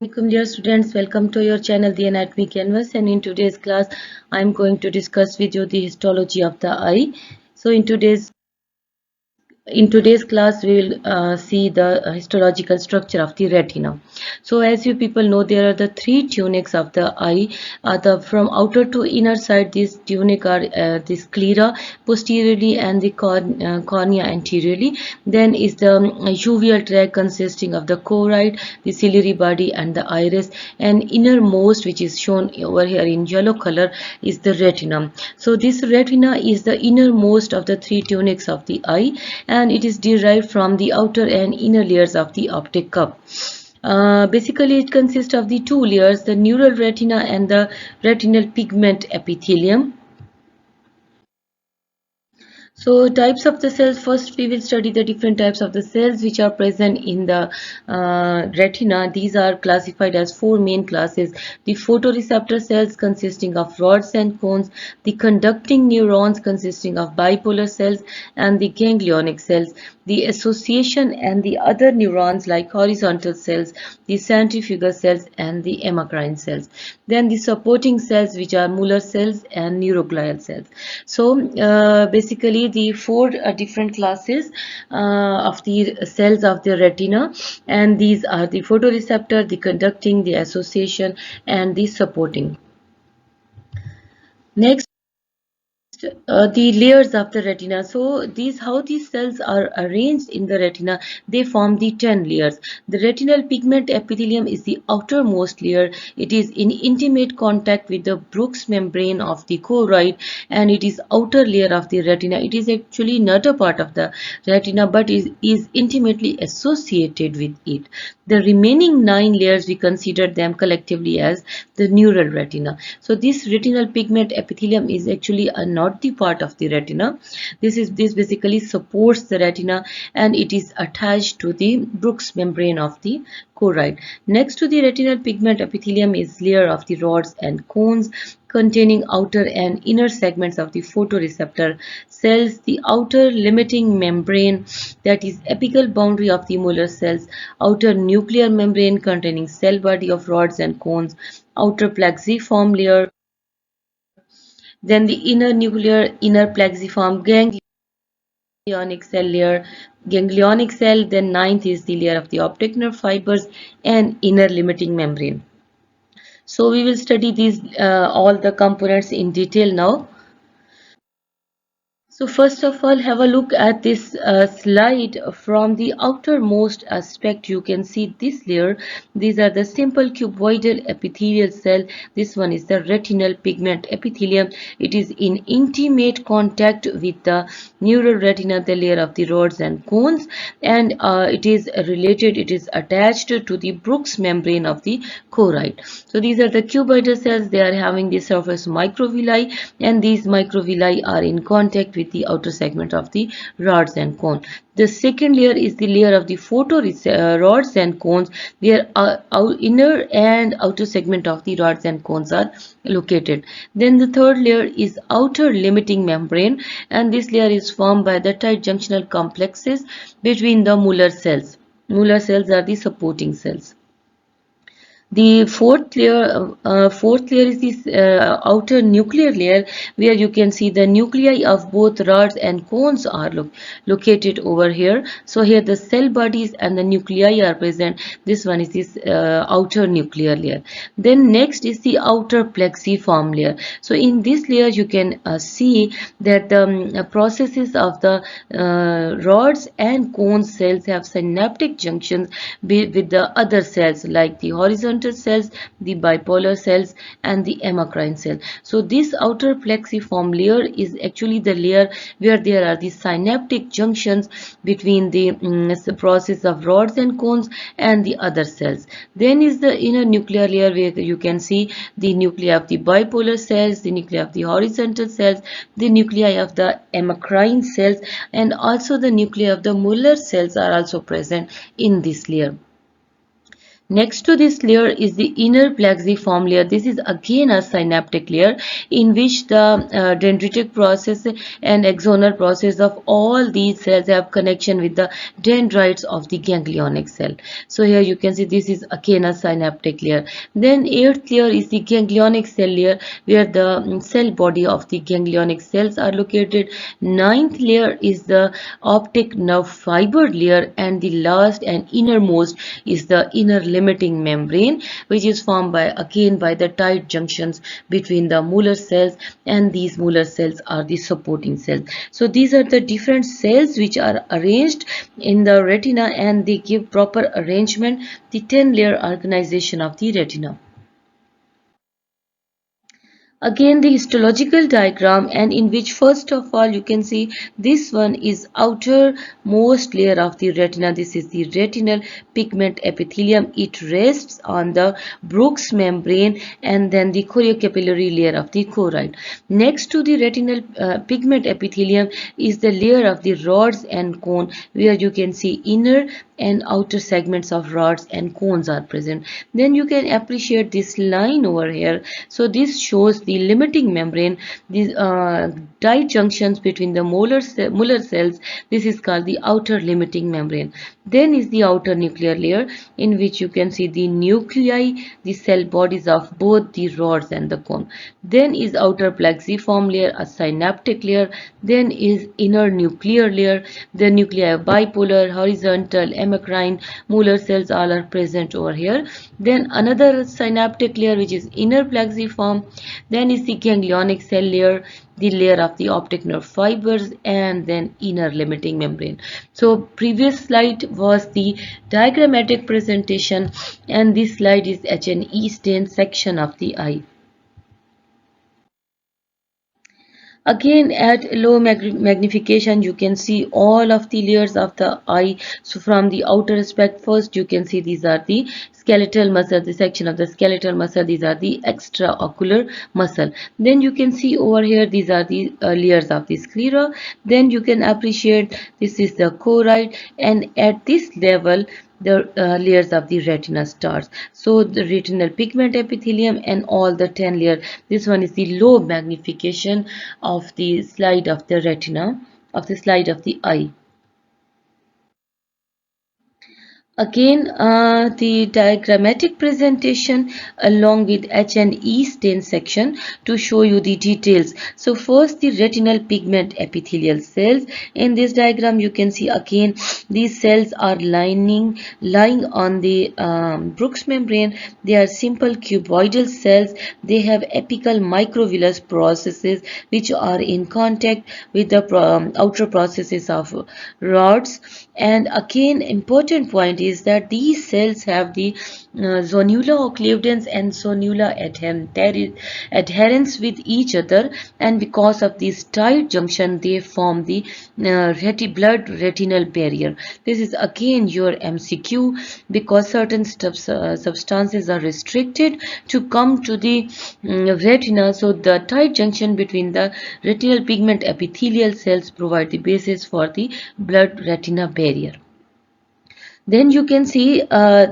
Assalamualaikum dear students, welcome to your channel The Anatomy Canvas, and in today's class I am going to discuss with you the histology of the eye. So in today's class we will see the histological structure of the retina. So as you people know, there are the three tunics of the eye. From outer to inner side, these tunic are the sclera posteriorly and the cornea anteriorly. Then is the uveal tract consisting of the choroid, the ciliary body and the iris, and innermost, which is shown over here in yellow color, is the retina. So this retina is the innermost of the three tunics of the eye, and it is derived from the outer and inner layers of the optic cup. Basically, it consists of the two layers, the neural retina and the retinal pigment epithelium. So types of the cells, first we will study the different types of the cells which are present in the retina. These are classified as four main classes: the photoreceptor cells consisting of rods and cones, the conducting neurons consisting of bipolar cells, and the ganglionic cells. The association and the other neurons like horizontal cells, the centrifugal cells and the amacrine cells. Then the supporting cells, which are Muller cells and neuroglial cells. So basically the four different classes of the cells of the retina, and these are the photoreceptor, the conducting, the association and the supporting. Next, the layers of the retina. So how these cells are arranged in the retina, they form the 10 layers. The retinal pigment epithelium is the outermost layer. It is in intimate contact with the Bruch's membrane of the choroid, and it is outer layer of the retina. It is actually not a part of the retina, but is intimately associated with it. The remaining 9 layers, we consider them collectively as the neural retina. So this retinal pigment epithelium is actually not the part of the retina. This basically supports the retina, and it is attached to the Bruch's membrane of the choroid. Next to the retinal pigment epithelium is layer of the rods and cones containing outer and inner segments of the photoreceptor cells, the outer limiting membrane, that is apical boundary of the Muller cells, outer nuclear membrane containing cell body of rods and cones, outer plexiform layer, then the inner plexiform ganglionic cell layer, ganglionic cell, then ninth is the layer of the optic nerve fibers and inner limiting membrane. So we will study these all the components in detail now. So first of all, have a look at this slide. From the outermost aspect, you can see this layer. These are the simple cuboidal epithelial cell. This one is the retinal pigment epithelium. It is in intimate contact with the neural retina, the layer of the rods and cones, and it is attached to the Bruch's membrane of the choroid. So these are the cuboidal cells. They are having the surface microvilli, and these microvilli are in contact with the outer segment of the rods and cone. The second layer is the layer of the rods and cones, where our inner and outer segment of the rods and cones are located. Then the third layer is outer limiting membrane, and this layer is formed by the tight junctional complexes between the Muller cells. Muller cells are the supporting cells. The fourth layer is this outer nuclear layer, where you can see the nuclei of both rods and cones are located over here. So here the cell bodies and the nuclei are present. This one is this outer nuclear layer. Then next is the outer plexiform layer. So in this layer you can see that the processes of the rods and cone cells have synaptic junctions with the other cells like the horizontal cells, the bipolar cells and the amacrine cell. So this outer plexiform layer is actually the layer where there are the synaptic junctions between the process of rods and cones and the other cells. Then is the inner nuclear layer, where you can see the nuclei of the bipolar cells, the nuclei of the horizontal cells, the nuclei of the amacrine cells, and also the nuclei of the Muller cells are also present in this layer. Next to this layer is the inner plexiform layer. This is again a synaptic layer in which the dendritic process and axonal process of all these cells have connection with the dendrites of the ganglionic cell. So here you can see this is again a synaptic layer. Then eighth layer is the ganglionic cell layer where the cell body of the ganglionic cells are located. Ninth layer is the optic nerve fiber layer, and the last and innermost is the inner limiting membrane, which is formed by again by the tight junctions between the molar cells, and these molar cells are the supporting cells. So these are the different cells which are arranged in the retina, and they give proper arrangement the 10 layer organization of the retina. Again the histological diagram, and in which first of all you can see this one is outermost layer of the retina. This is the retinal pigment epithelium. It rests on the Brooks membrane and then the choriocapillary layer of the choroid. Next to the retinal pigment epithelium is the layer of the rods and cone, where you can see inner and outer segments of rods and cones are present. Then you can appreciate this line over here. So this shows the limiting membrane, these tight junctions between the molar cells. This is called the outer limiting membrane. Then is the outer nuclear layer, in which you can see the nuclei, the cell bodies of both the rods and the cone. Then is outer plexiform layer, a synaptic layer. Then is inner nuclear layer. The nuclei are bipolar, horizontal, amacrine, molar cells all are present over here. Then another synaptic layer which is inner plexiform. Then is the ganglionic cell layer, the layer of the optic nerve fibers, and then inner limiting membrane. So previous slide was the diagrammatic presentation, and this slide is H&E stain section of the eye. Again at low magnification you can see all of the layers of the eye. So from the outer aspect, first you can see these are the skeletal muscle, the section of the skeletal muscle. These are the extraocular muscle. Then you can see over here these are the layers of the sclera. Then you can appreciate this is the choroid, and at this level the layers of the retina starts. So the retinal pigment epithelium and all the 10 layer. This one is the low magnification of the slide of the retina, of the slide of the eye. Again, the diagrammatic presentation along with H&E stain section to show you the details. So first the retinal pigment epithelial cells. In this diagram you can see again these cells are lying on the Brooks membrane. They are simple cuboidal cells. They have apical microvillus processes which are in contact with the outer processes of rods. And again important point is that these cells have the zonula occludens and zonula adherence with each other, and because of this tight junction they form the blood retinal barrier. This is again your MCQ, because certain substances are restricted to come to the retina. So the tight junction between the retinal pigment epithelial cells provide the basis for the blood retina barrier. Then you can see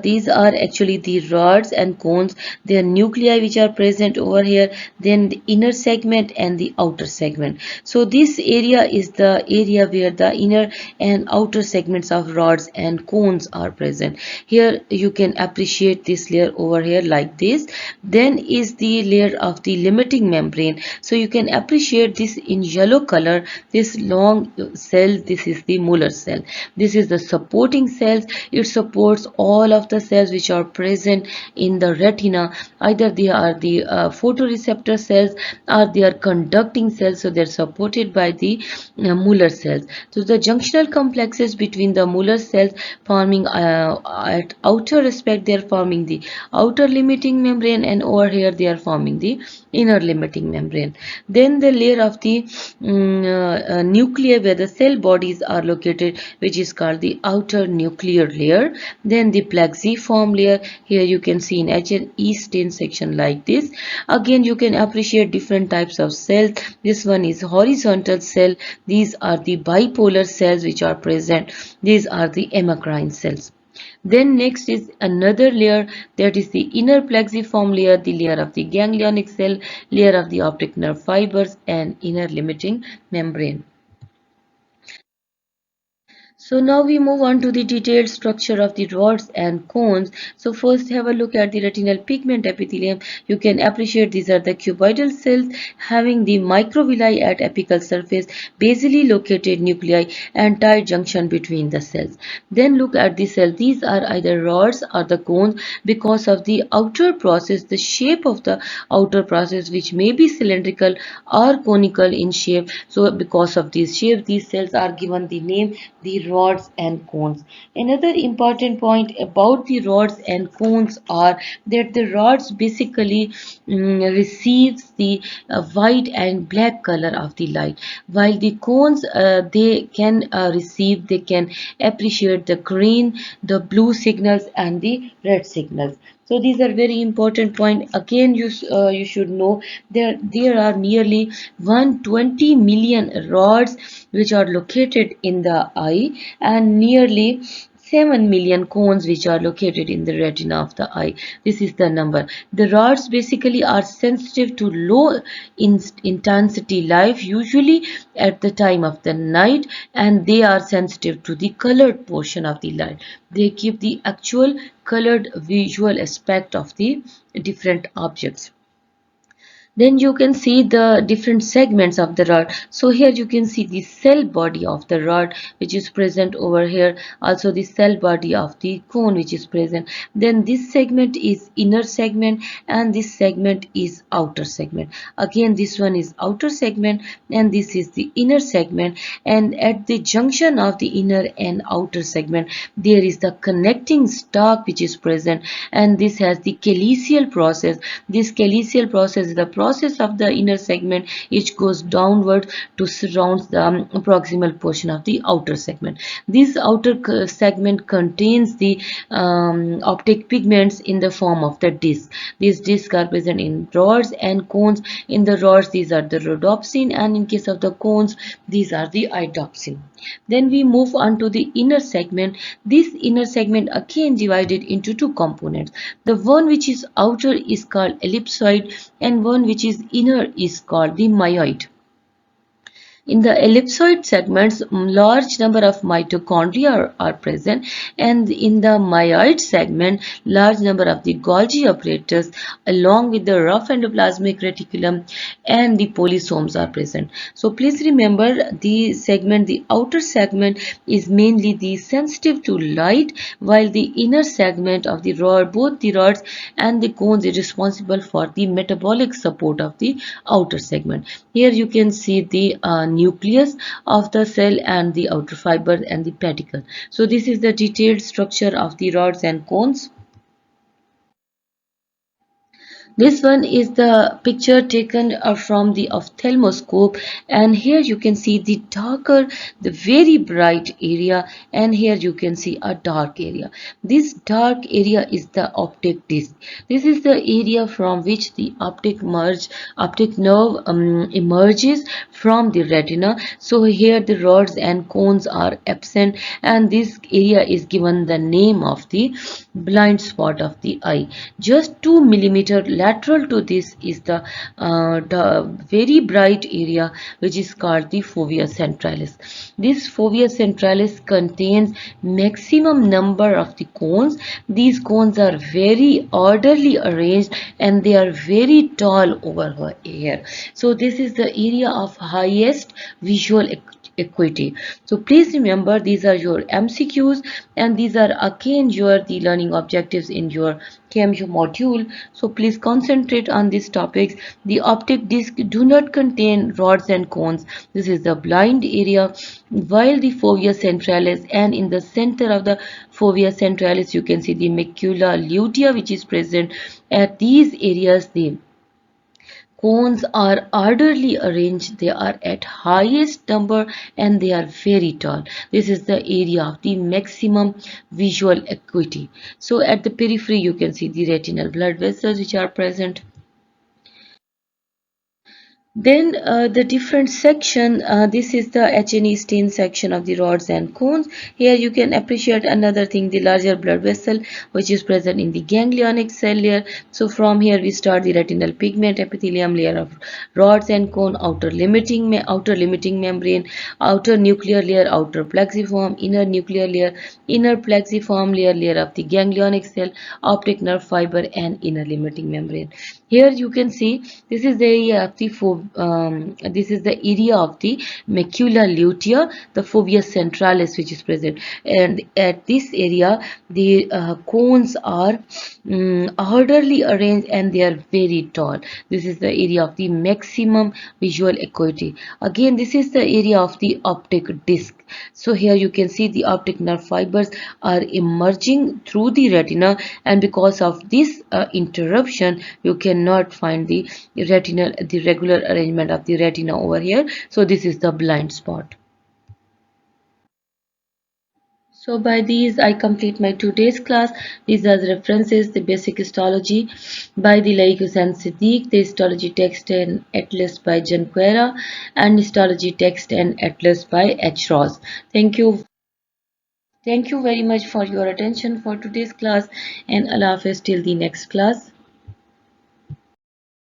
these are actually the rods and cones. They are nuclei which are present over here. Then the inner segment and the outer segment. So this area is the area where the inner and outer segments of rods and cones are present. Here you can appreciate this layer over here like this. Then is the layer of the limiting membrane. So you can appreciate this in yellow color. This long cell, this is the molar cell. This is the supporting cells. It supports all of the cells which are present in the retina. Either they are the photoreceptor cells or they are conducting cells, so they are supported by the molar cells. So the junctional complexes between the molar cells forming at outer aspect, they are forming the outer limiting membrane, and over here they are forming the inner limiting membrane. Then the layer of the nuclei where the cell bodies are located, which is called the outer nuclear layer. Then the plexiform layer. Here you can see in H&E stain section like this. Again you can appreciate different types of cells. This one is horizontal cell. These are the bipolar cells which are present. These are the amacrine cells. Then next is another layer, that is the inner plexiform layer, the layer of the ganglionic cell, layer of the optic nerve fibers, and inner limiting membrane. So now we move on to the detailed structure of the rods and cones. So first have a look at the retinal pigment epithelium. You can appreciate these are the cuboidal cells having the microvilli at apical surface, basally located nuclei and tight junction between the cells. Then look at the cell. These are either rods or the cones because of the outer process, the shape of the outer process, which may be cylindrical or conical in shape. So because of this shape, these cells are given the name the rods and cones. Another important point about the rods and cones are that the rods basically receives the white and black color of the light, while the cones they can appreciate the green, the blue signals, and the red signals. So these are very important point. Again, you should know there are nearly 120 million rods which are located in the eye, and nearly 7 million cones which are located in the retina of the eye. This is the number. The rods basically are sensitive to low intensity light, usually at the time of the night, and they are sensitive to the colored portion of the light. They give the actual colored visual aspect of the different objects. Then you can see the different segments of the rod. So here you can see the cell body of the rod which is present over here, also the cell body of the cone which is present. Then this segment is inner segment and this segment is outer segment. Again, this one is outer segment and this is the inner segment, and at the junction of the inner and outer segment there is the connecting stalk which is present, and this has the calyceal process. This calyceal process is the process of the inner segment which goes downward to surround the proximal portion of the outer segment. This outer segment contains the optic pigments in the form of the disc. These discs are present in rods and cones. In the rods these are the rhodopsin, and in case of the cones these are the iodopsin. Then we move on to the inner segment. This inner segment again divided into two components. The one which is outer is called ellipsoid and one which is inner is called the myoid. In the ellipsoid segments, large number of mitochondria are present, and in the myoid segment, large number of the Golgi apparatus along with the rough endoplasmic reticulum and the polysomes are present. So please remember the outer segment is mainly the sensitive to light, while the inner segment of the rod, both the rods and the cones is responsible for the metabolic support of the outer segment. Here you can see the nucleus of the cell and the outer fiber and the pedicle. So this is the detailed structure of the rods and cones. This one is the picture taken from the ophthalmoscope, and here you can see the darker, the very bright area, and here you can see a dark area. This dark area is the optic disc. This is the area from which the optic nerve emerges from the retina. So here the rods and cones are absent, and this area is given the name of the blind spot of the eye. Just 2 millimeter lateral to this is the very bright area which is called the fovea centralis. This fovea centralis contains maximum number of the cones. These cones are very orderly arranged and they are very tall over here. So this is the area of highest visual equity. So please remember these are your MCQs, and these are again your the learning objectives in your KMU module. So please concentrate on these topics. The optic disc do not contain rods and cones. This is the blind area, while the fovea centralis, and in the center of the fovea centralis you can see the macula lutea which is present. At these areas the cones are orderly arranged, they are at highest number and they are very tall. This is the area of the maximum visual acuity. So at the periphery you can see the retinal blood vessels which are present. Then the different section, this is the H&E stain section of the rods and cones. Here you can appreciate another thing, the larger blood vessel which is present in the ganglionic cell layer. So from here we start the retinal pigment epithelium layer of rods and cone, outer limiting membrane, outer nuclear layer, outer plexiform, inner nuclear layer, inner plexiform layer of the ganglionic cell, optic nerve fiber, and inner limiting membrane. Here you can see this is the area of the this is the area of the macula lutea, the fovea centralis, which is present, and at this area the cones are orderly arranged and they are very tall. This is the area of the maximum visual acuity. Again, this is the area of the optic disc. So here you can see the optic nerve fibers are emerging through the retina, and because of this interruption you cannot find the regular arrangement of the retina over here. So this is the blind spot. So by these I complete my today's class. These are the references: the basic histology by the Laikus and Siddiq, the histology text and atlas by Janquera, and histology text and atlas by H. Ross. Thank you. Thank you very much for your attention for today's class, and Allah Hafiz till the next class.